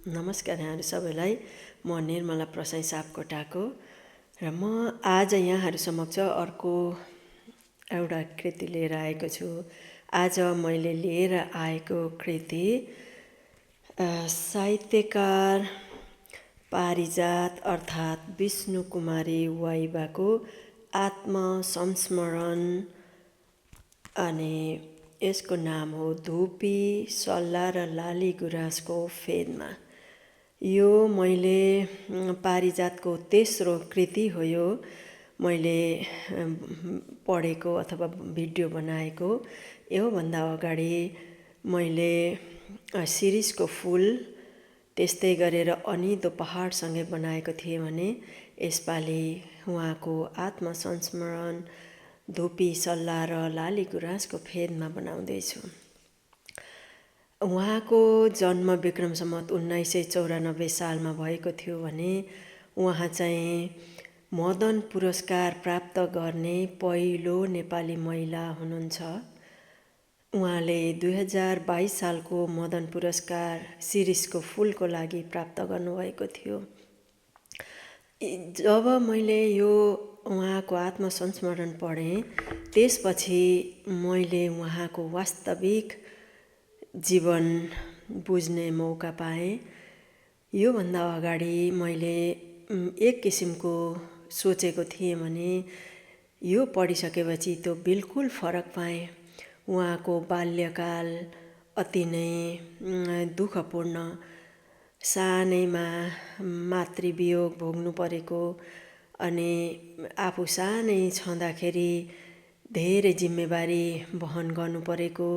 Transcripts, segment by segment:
नमस्कार यहाँहरू सबैलाई। म निर्मला प्रसाई सापकोटाको र म आज यहाँहरू समक्ष अर्को एउटा कृति लिएर आएको छु। आज मैले लिएर आएको कृति साहित्यकार पारिजात अर्थात् विष्णु कुमारी वाइबाको आत्मसंस्मरण अनि यसको नाम हो धुपी सल्ला र लाली गुराँसको फेदमा। यो मैले पारिजातको तेस्रो कृति हो। यो मैले पढेको अथवा भिडियो बनाएको। योभन्दा अगाडि मैले शिरीषको फुल त्यस्तै गरेर अनिदो पहाडसँगै बनाएको थिएँ भने यसपालि उहाँको आत्मसंस्मरण धुपी सल्ला र लाली गुराँसको फेदमा बनाउँदैछु। उहाँको जन्म विक्रम सम्वत 1994 सालमा भएको थियो भने उहाँ चाहिँ मदन पुरस्कार प्राप्त गर्ने पहिलो नेपाली महिला हुनुहुन्छ। उहाँले 2022 सालको मदन पुरस्कार शिरीषको फुलको लागि प्राप्त गर्नुभएको थियो। जब मैले यो उहाँको आत्मसंस्मरण पढेँ त्यसपछि मैले उहाँको वास्तविक जीवन बुझ्ने मौका पाएँ। योभन्दा अगाडि मैले एक किसिमको सोचेको थिएँ भने यो पढिसकेपछि त्यो बिल्कुल फरक पाएँ। उहाँको बाल्यकाल अति नै दुःखपूर्ण, सानैमा मातृवियोग भोग्नु परेको अनि आफू सानै छँदाखेरि धेरै जिम्मेवारी वहन गर्नु परेको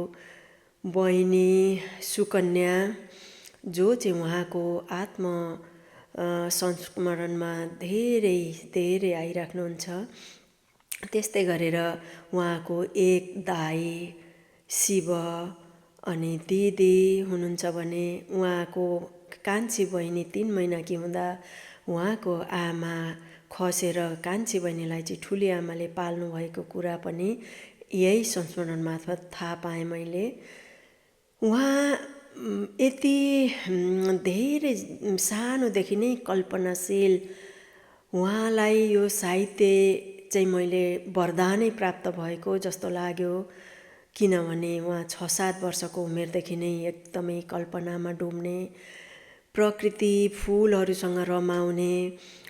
बहिनी सुकन्या जो चाहिँ उहाँको आत्म संस्मरणमा धेरै आइराख्नुहुन्छ। त्यस्तै गरेर उहाँको एक दाइ शिव अनि दिदी हुनुहुन्छ भने उहाँको कान्छी बहिनी 3 महिनाकी हुँदा उहाँको आमा खसेर कान्छी बहिनीलाई चाहिँ ठुली आमाले पाल्नु भएको कुरा पनि यही संस्मरण मार्फत थाहा पाएँ मैले। उहाँ यति धेरै सानोदेखि नै कल्पनाशील, उहाँलाई यो साहित्य चाहिँ मैले वरदानै प्राप्त भएको जस्तो लाग्यो। किनभने उहाँ 6-7 वर्षको उमेरदेखि नै एकदमै कल्पनामा डुब्ने, प्रकृति फुलहरूसँग रमाउने।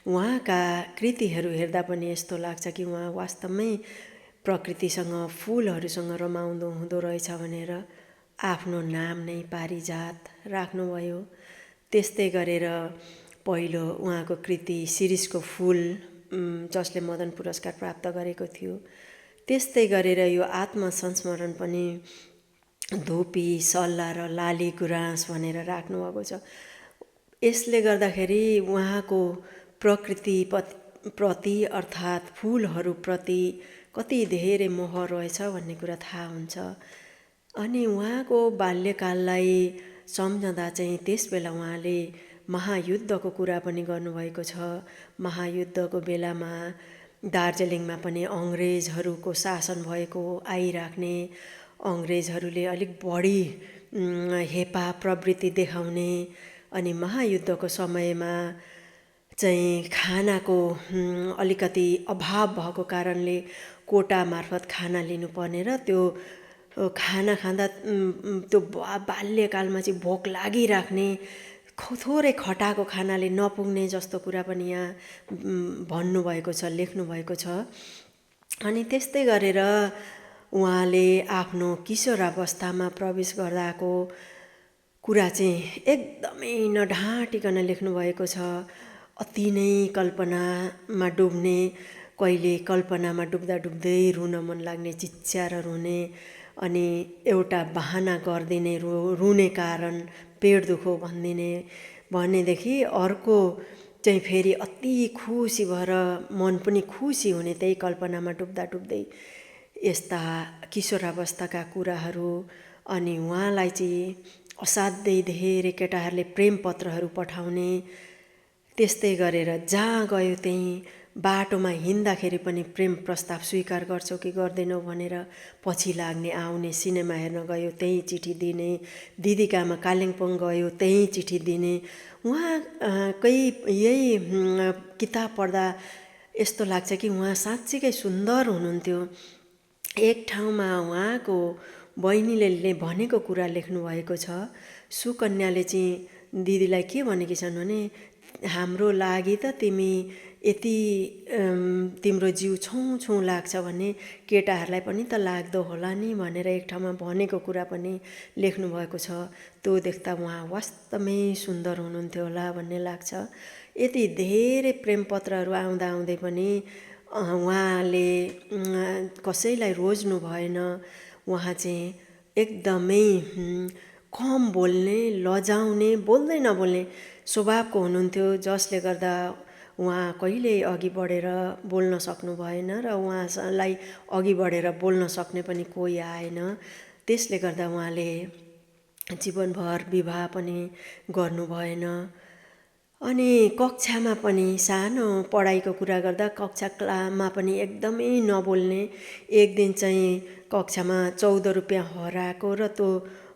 उहाँका कृतिहरू हेर्दा पनि यस्तो लाग्छ कि उहाँ वास्तवमै प्रकृतिसँग फुलहरूसँग रमाउँदो हुँदो रहेछ भनेर आफ्नो नाम नै पारिजात राख्नुभयो। त्यस्तै गरेर पहिलो उहाँको कृति शिरीषको फुल जसले मदन पुरस्कार प्राप्त गरेको थियो। त्यस्तै गरेर यो आत्मसंस्मरण पनि धुपी सल्ला र लाली गुराँस भनेर राख्नुभएको छ। यसले गर्दाखेरि उहाँको प्रकृति प्रति अर्थात् फुलहरूप्रति कति धेरै मोह रहेछ भन्ने कुरा थाहा हुन्छ। अनि उहाँको बाल्यकाललाई सम्झँदा चाहिँ त्यसबेला उहाँले महायुद्धको कुरा पनि गर्नुभएको छ। महायुद्धको बेलामा दार्जिलिङमा पनि अङ्ग्रेजहरूको शासन भएको आइराख्ने, अङ्ग्रेजहरूले अलिक बढी हेपा प्रवृत्ति देखाउने अनि महायुद्धको समयमा चाहिँ खानाको अलिकति अभाव भएको कारणले कोटा मार्फत खाना लिनुपर्ने र त्यो खाना खाँदा त्यो बाल्यकालमा चाहिँ भोक लागिराख्ने, थोरै खटाएको खानाले नपुग्ने जस्तो कुरा पनि यहाँ भन्नुभएको छ, लेख्नुभएको छ। अनि त्यस्तै गरेर उहाँले आफ्नो किशोरावस्थामा प्रवेश गर्दाको कुरा चाहिँ एकदमै नढाँटिकन लेख्नुभएको छ। अति नै कल्पनामा डुब्ने, कहिले कल्पनामा डुब्दा डुब्दै रुन मन लाग्ने, चिच्याएर रुने अनि एउटा बहाना गरिदिने रुने कारण पेट दुखो भनिदिने, भनेदेखि अर्को चाहिँ फेरि अति खुसी भएर मन पनि खुसी हुने त्यही कल्पनामा डुब्दा डुब्दै। यस्ता किशोरावस्थाका कुराहरू अनि उहाँलाई चाहिँ असाध्यै धेरै केटाहरूले प्रेम पत्रहरू पठाउने, त्यस्तै गरेर जहाँ गयो त्यहीँ बाटोमा हिँड्दाखेरि पनि प्रेम प्रस्ताव स्वीकार गर्छौ कि गर्दैनौ भनेर पछि लाग्ने आउने, सिनेमा हेर्न गयो त्यहीँ चिठी दिने, दिदीकामा कालिम्पोङ गयो त्यहीँ चिठी दिने। उहाँकै यही किताब पढ्दा यस्तो लाग्छ कि उहाँ साँच्चीकै सुन्दर हुनुहुन्थ्यो। एक ठाउँमा उहाँको बहिनीले भनेको कुरा लेख्नुभएको छ। सुकन्याले चाहिँ दिदीलाई के भनेकी छन् भने, हाम्रो लागि त तिमी यति तिम्रो जिउ छौँ छौँ लाग्छ भने केटाहरूलाई पनि त लाग्दो होला नि भनेर एक ठाउँमा भनेको कुरा पनि लेख्नुभएको छ। त्यो देख्दा उहाँ वास्तवमै सुन्दर हुनुहुन्थ्यो होला भन्ने लाग्छ। यति धेरै प्रेमपत्रहरू आउँदा आउँदै पनि उहाँले कसैलाई रोज्नु भएन। उहाँ चाहिँ एकदमै कम बोल्ने, लजाउने, बोल्दै नबोल्ने स्वभावको हुनुहुन्थ्यो, जसले गर्दा उहाँ कहिल्यै अघि बढेर बोल्न सक्नु भएन र उहाँलाई अघि बढेर बोल्न सक्ने पनि कोही आएन। त्यसले गर्दा उहाँले जीवनभर विवाह पनि गर्नु भएन। अनि कक्षामा पनि सानो पढाइको कुरा गर्दा कक्षामा पनि एकदमै नबोल्ने। एक दिन चाहिँ कक्षामा 14 रुपियाँ हराएको र त्यो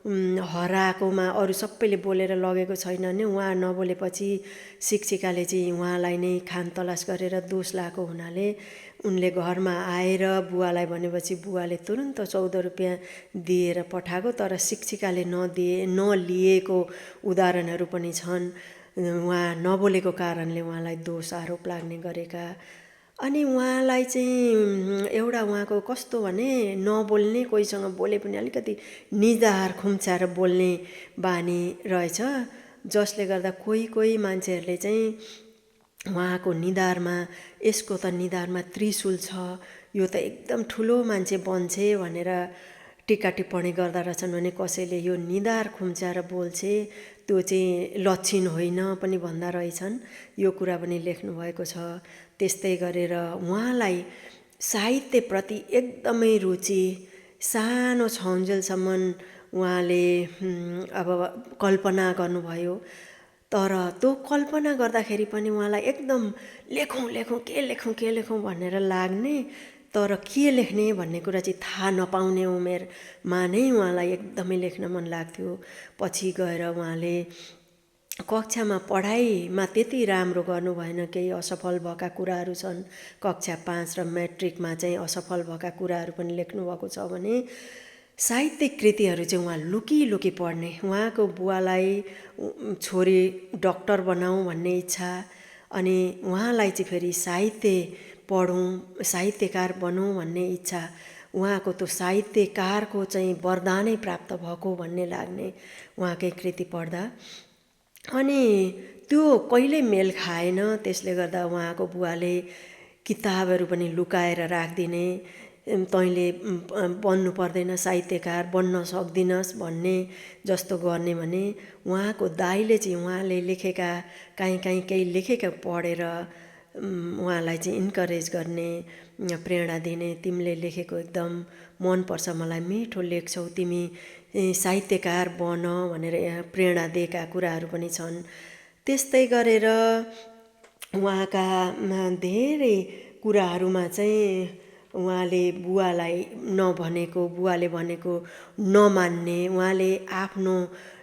हराएकोमा अरू सबैले बोलेर लगेको छैन भने उहाँ नबोलेपछि शिक्षिकाले चाहिँ उहाँलाई नै खान तलास गरेर दोष लगाएको हुनाले उनले घरमा आएर बुवालाई भनेपछि बुवाले तुरुन्त 14 रुपियाँ दिएर पठाएको। तर शिक्षिकाले नलिएको उदाहरणहरू पनि छन्। उहाँ नबोलेको कारणले उहाँलाई दोष आरोप लाग्ने गरेका। अनि उहाँलाई चाहिँ एउटा उहाँको कस्तो भने नबोल्ने, कोहीसँग बोले पनि अलिकति निधार खुम्चाएर बोल्ने बानी रहेछ, जसले गर्दा कोही मान्छेहरूले चाहिँ उहाँको निधारमा, यसको त निधारमा त्रिशूल छ, यो त एकदम ठुलो मान्छे बन्छे भनेर टिका टिप्पणी गर्दा रहेछन्। भने कसैले यो निधार खुम्चाएर बोल्छे त्यो चाहिँ लक्षण होइन पनि भन्दा रहेछन्। यो कुरा पनि लेख्नुभएको छ। त्यस्तै गरेर उहाँलाई साहित्यप्रति एकदमै रुचि, सानो छन्जेलसम्म उहाँले अब कल्पना गर्नुभयो। तर त्यो कल्पना गर्दाखेरि पनि उहाँलाई एकदम लेखौँ के लेखौँ भनेर लाग्ने, तर के लेख्ने भन्ने कुरा चाहिँ थाहा नपाउने उमेरमा नै उहाँलाई एकदमै लेख्न मन लाग्थ्यो। पछि गएर उहाँले कक्षामा पढाइमा त्यति राम्रो गर्नु भएन, केही असफल भएका कुराहरू छन्। कक्षा 5 र म्याट्रिकमा चाहिँ असफल भएका कुराहरू पनि लेख्नुभएको छ। भने साहित्यिक कृतिहरू चाहिँ उहाँ लुकी पढ्ने। उहाँको बुवालाई छोरी डक्टर बनाऊँ भन्ने इच्छा, अनि उहाँलाई चाहिँ फेरि साहित्य पढौँ, साहित्यकार बनौँ भन्ने इच्छा। उहाँको त्यो साहित्यकारको चाहिँ वरदानै प्राप्त भएको भन्ने लाग्ने उहाँकै कृति पढ्दा। अनि त्यो कहिल्यै मेल खाएन। त्यसले गर्दा उहाँको बुवाले किताबहरू पनि लुकाएर राखिदिने, तैँले बन्नु पर्दैन, साहित्यकार बन्न सक्दिनस् भन्ने जस्तो गर्ने। भने उहाँको दाइले चाहिँ उहाँले लेखेका काहीँ केही लेखेका पढेर उहाँलाई चाहिँ इन्करेज गर्ने, प्रेरणा दिने, तिमीले लेखेको एकदम मनपर्छ, मलाई मिठो लेख्छौ, तिमी साहित्यकार बन भनेर प्रेरणा दिएका कुराहरू पनि छन्। त्यस्तै गरेर उहाँका धेरै कुराहरूमा चाहिँ उहाँले बुवाले भनेको नमान्ने, उहाँले आफ्नो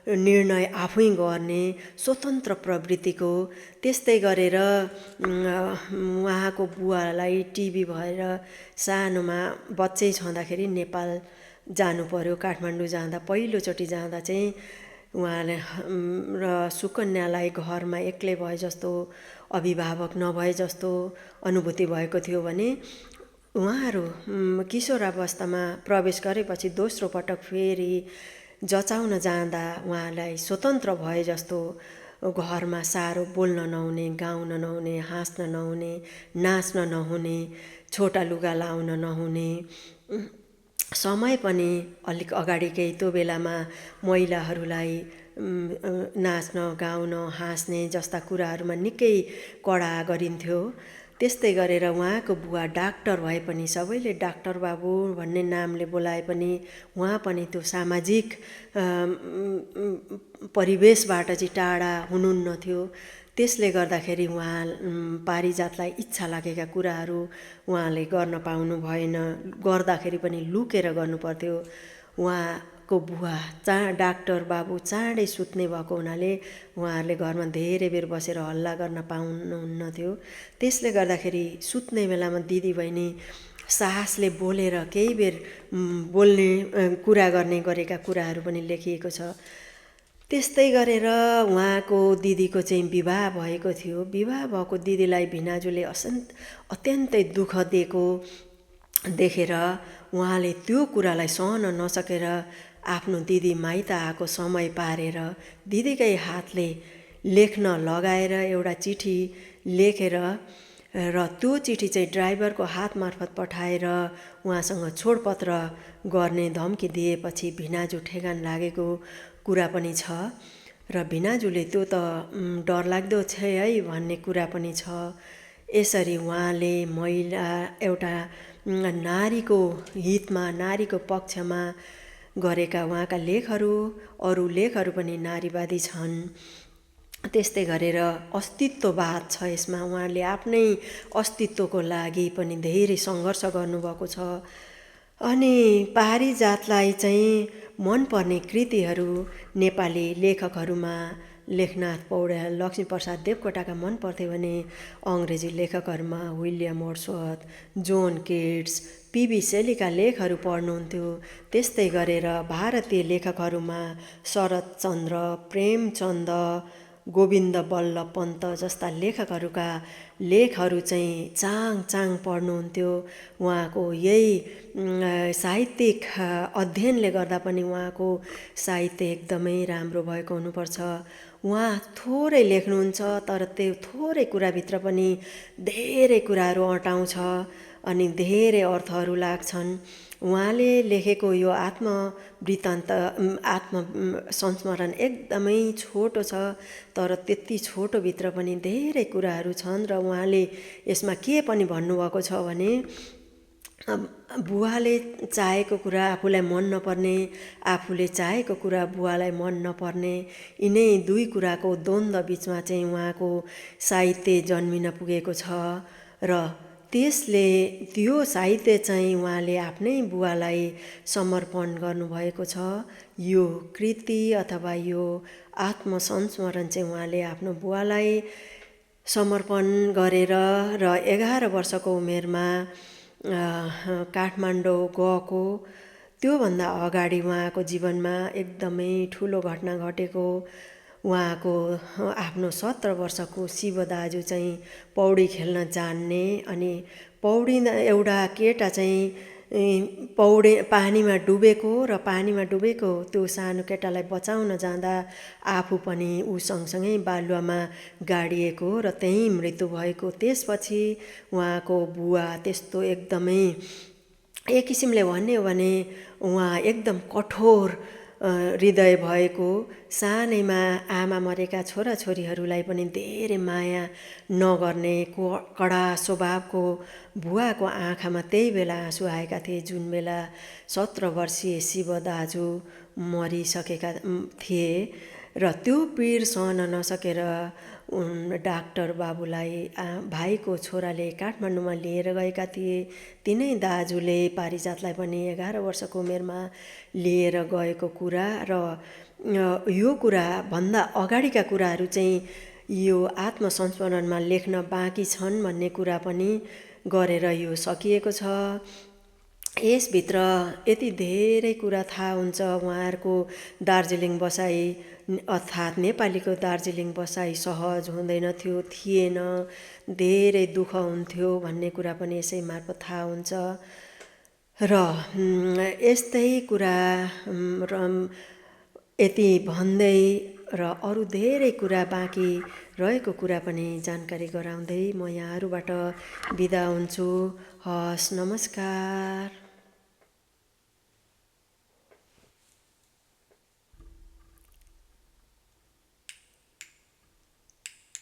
निर्णय आफै गर्ने स्वतन्त्र प्रवृत्तिको। त्यस्तै गरेर उहाँको बुवालाई टिबी भएर सानोमा बच्चै छँदाखेरि नेपाल जानु पर्यो। काठमाडौँ जाँदा, पहिलोचोटि जाँदा चाहिँ उहाँले र सुकन्यालाई घरमा एक्लै भए जस्तो, अभिभावक नभए जस्तो अनुभूति भएको थियो। भने उहाँहरू किशोरावस्थामा प्रवेश गरेपछि दोस्रो पटक फेरि जचाउन जाँदा उहाँलाई स्वतन्त्र भए जस्तो, घरमा साह्रो बोल्न नहुने, गाउन नहुने, हाँस्न नहुने, नाच्न नहुने, छोटा लुगा लाउन नहुने। समय पनि अलिक अगाडिकै त्यो बेलामा महिलाहरूलाई नाच्न, गाउन, हाँस्ने जस्ता कुराहरूमा निकै कडा गरिन्थ्यो। त्यस्तै गरेर उहाँको बुवा डाक्टर भए पनि सबैले डाक्टर बाबु भन्ने नामले बोलाए पनि उहाँ पनि त्यो सामाजिक परिवेशबाट चाहिँ टाढा हुनुहुन्न थियो। त्यसले गर्दाखेरि उहाँ पारिजातलाई इच्छा लागेका कुराहरू उहाँले गर्न पाउनु भएन, गर्दाखेरि पनि लुकेर गर्नुपर्थ्यो। उहाँको बुवा डाक्टर बाबु चाँडै सुत्ने भएको हुनाले उहाँहरूले घरमा धेरै बेर बसेर हल्ला गर्न पाउनुहुन्न थियो। त्यसले गर्दाखेरि सुत्ने बेलामा दिदीबहिनी साहसले बोलेर केही बेर बोल्ने कुरा गर्ने गरेका कुराहरू पनि लेखिएको छ। त्यस्तै गरेर उहाँको दिदीको चाहिँ विवाह भएको थियो। विवाह भएको दिदीलाई भिनाजुले अत्यन्तै दुःख दिएको देखेर उहाँले त्यो कुरालाई सहन नसकेर आफ्नो दिदी माइत आएको समय पारेर दिदीकै हातले लेख्न लगाएर एउटा चिठी लेखेर र त्यो चिठी चाहिँ ड्राइभरको हात मार्फत पठाएर उहाँसँग छोडपत्र गर्ने धम्की दिएपछि भिनाजु ठेगान लागेको कुरा पनि छ। र भिनाजुले त्यो त डरलाग्दो छ है भन्ने कुरा पनि छ। यसरी उहाँले महिला एउटा नारीको हितमा, नारीको पक्षमा गरेका उहाँका लेखहरू, अरू लेखहरू पनि नारीवादी छन्। त्यस्तै गरेर अस्तित्ववाद छ यसमा। उहाँले आफ्नै अस्तित्वको लागि पनि धेरै सङ्घर्ष गर्नुभएको छ। अनि पारिजातलाई चाहिँ मनपर्ने कृतिहरू नेपाली लेखकहरूमा लेखनाथ पौड्याल, लक्ष्मीप्रसाद देवकोटाका मन पर्थे भने अङ्ग्रेजी लेखकहरूमा William Wordsworth, John Keats, P B. शेलीका लेखहरू पढ्नुहुन्थ्यो। त्यस्तै गरेर भारतीय लेखकहरूमा शरद्चन्द्र, प्रेमचन्द, गोविन्द बल्लभ पन्त जस्ता लेखकहरूका लेखहरू चाहिँ चाङ पढ्नुहुन्थ्यो। उहाँको यही साहित्यिक अध्ययनले गर्दा पनि उहाँको साहित्य एकदमै राम्रो भएको हुनुपर्छ। उहाँ थोरै लेख्नुहुन्छ, तर त्यो थोरै कुराभित्र पनि धेरै कुराहरू अटाउँछ अनि धेरै अर्थहरू लाग्छन्। उहाँले लेखेको यो आत्मवृत्तान्त, आत्मसंस्मरण एकदमै छोटो छ, तर त्यति छोटोभित्र पनि धेरै कुराहरू छन्। र उहाँले यसमा के पनि भन्नुभएको छ भने बुवाले चाहेको कुरा आफूलाई मन नपर्ने, आफूले चाहेको कुरा बुवालाई मन नपर्ने, यिनै दुई कुराको द्वन्द्व बिचमा चाहिँ उहाँको साहित्य जन्मिन पुगेको छ। र त्यसले त्यो साहित्य चाहिँ उहाँले आफ्नै बुवालाई समर्पण गर्नुभएको छ। यो कृति अथवा यो आत्मसंस्मरण चाहिँ उहाँले आफ्नो बुवालाई समर्पण गरेर र 11 वर्षको उमेरमा काठमाडौँ गएको। त्योभन्दा अगाडि उहाँको जीवनमा एकदमै ठुलो घटना घटेको। उहाँको आफ्नो 17 वर्षको शिव दाजु चाहिँ पौडी खेल्न जान्ने, अनि पौडी एउटा केटा चाहिँ पानीमा डुबेको र पानीमा डुबेको त्यो सानो केटालाई बचाउन जाँदा आफू पनि ऊ सँगसँगै बालुवामा गाडिएको र त्यहीँ मृत्यु भएको। त्यसपछि उहाँको बुवा त्यस्तो एकदमै एक किसिमले भन्ने हो भने उहाँ एकदम कठोर हृदय भएको, सानैमा आमा मरेका छोराछोरीहरूलाई पनि धेरै माया नगर्ने कडा स्वभावको बुवाको आँखामा त्यही बेला आँसु आएका थिए जुन बेला 17 वर्षीय शिव दाजु मरिसकेका थिए। र त्यो पीड सहन नसकेर डाक्टर बाबुलाई भाइको छोराले काठमाडौँमा लिएर गएका थिए। तिनै दाजुले पारिजातलाई पनि 11 वर्षको उमेरमा लिएर गएको कुरा र यो कुरा भन्दा अगाडिका कुराहरू चाहिँ यो आत्मसंस्मरणमा लेख्न बाँकी छन् भन्ने कुरा पनि गरेर यो सकिएको छ। यसभित्र यति धेरै कुरा थाहा हुन्छ। उहाँहरूको दार्जिलिङ बसाइ अर्थात् नेपालीको दार्जिलिङ बसाइ सहज हुँदैन थियो, थिएन, धेरै दुःख हुन्थ्यो भन्ने कुरा पनि यसै मार्फत थाहा हुन्छ। र यस्तै कुरा यति भन्दै र अरू धेरै कुरा बाँकी रहेको कुरा पनि जानकारी गराउँदै म यहाँहरूबाट बिदा हुन्छु। हस्, नमस्कार।